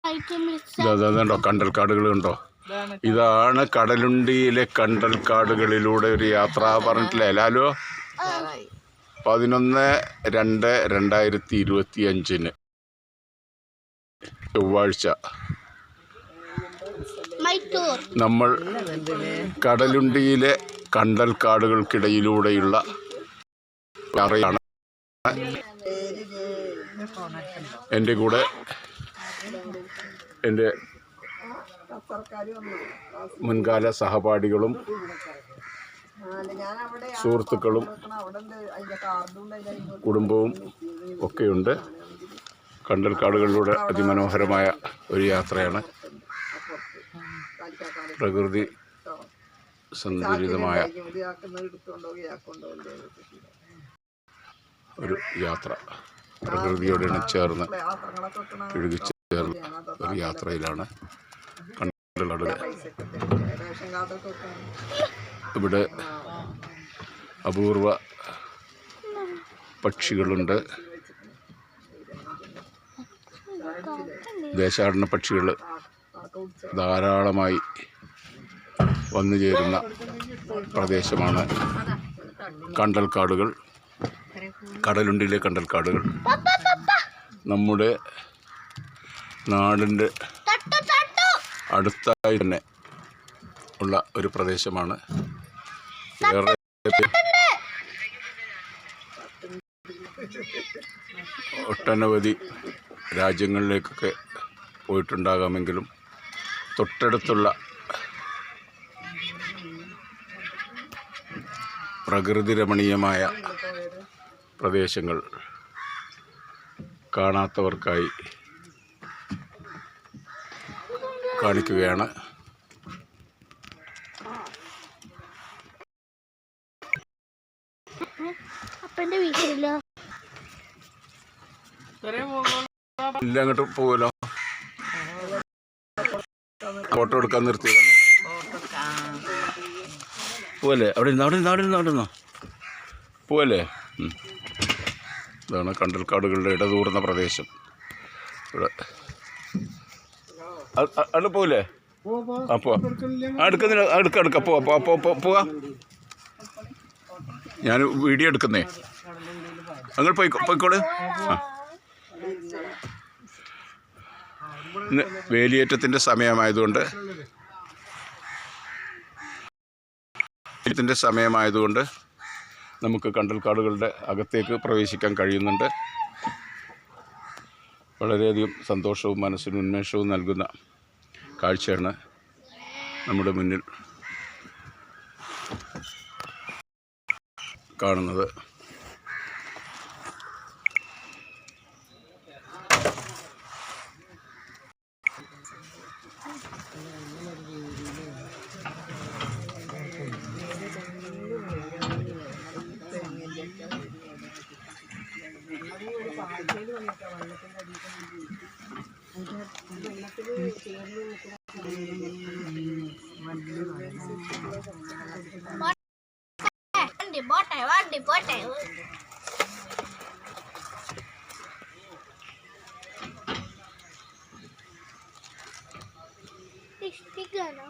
ഇതുണ്ടോ കണ്ടൽക്കാടുകളുണ്ടോ? ഇതാണ് കടലുണ്ടിയിലെ കണ്ടൽക്കാടുകളിലൂടെ ഒരു യാത്ര പറഞ്ഞിട്ടില്ലേ ലാലോ? 11/2/2025 ചൊവ്വാഴ്ച നമ്മൾ കടലുണ്ടിയിലെ കണ്ടൽക്കാടുകൾക്കിടയിലൂടെയുള്ള യാത്രയാണ്. എൻ്റെ കൂടെ എൻ്റെ മുൻകാല സഹപാഠികളും സുഹൃത്തുക്കളും കുടുംബവും ഒക്കെയുണ്ട്. കണ്ടൽക്കാടുകളിലൂടെ അതിമനോഹരമായ ഒരു യാത്രയാണ്. പ്രകൃതി സന്തുലിതമായ ഒരു യാത്ര, പ്രകൃതിയോട് ഇണചേർന്ന് ഇഴുകിച്ചേർന്ന ഒരു യാത്രയിലാണ് കണ്ടൽക്കാടുകൾ. ഇവിടെ അപൂർവ പക്ഷികളുണ്ട്. ദേശാടന പക്ഷികൾ ധാരാളമായി വന്നു ചേരുന്ന പ്രദേശമാണ് കണ്ടൽക്കാടുകൾ, കടലുണ്ടിയിലെ കണ്ടൽക്കാടുകൾ. നമ്മുടെ നാടിൻ്റെ അടുത്തായി തന്നെ ഉള്ള ഒരു പ്രദേശമാണ്. ഏറെ ഒട്ടനവധി രാജ്യങ്ങളിലേക്കൊക്കെ പോയിട്ടുണ്ടാകാമെങ്കിലും തൊട്ടടുത്തുള്ള പ്രകൃതി രമണീയമായ പ്രദേശങ്ങൾ കാണാത്തവർക്കായി കാണിക്കുകയാണ്. ഇല്ല, അങ്ങോട്ട് പോവല്ലോ. ഫോട്ടോ എടുക്കാൻ നിർത്തിയതാണ്. പോവല്ലേ? അവിടെ ഇരുന്നോ പോവല്ലേ? ഇതാണ് കണ്ടൽക്കാടുകളുടെ ഇടതൂർന്ന പ്രദേശം. ഇവിടെ അവിടെ പോവില്ലേ? ആ പോവാ. എടുക്ക പോവാ. ഞാൻ വീഡിയോ എടുക്കുന്നേ. അങ്ങനെ പോയിക്കോളൂ. ഇന്ന് വേലിയേറ്റത്തിൻ്റെ സമയമായതുകൊണ്ട് നമുക്ക് കണ്ടൽക്കാടുകളുടെ അകത്തേക്ക് പ്രവേശിക്കാൻ കഴിയുന്നുണ്ട്. വളരെയധികം സന്തോഷവും മനസ്സിന് ഉന്മേഷവും നൽകുന്ന കാഴ്ചയാണ് നമ്മുടെ മുന്നിൽ കാണുന്നത്. പോട്ടെ ഇഷ്ടിക്കാനോ?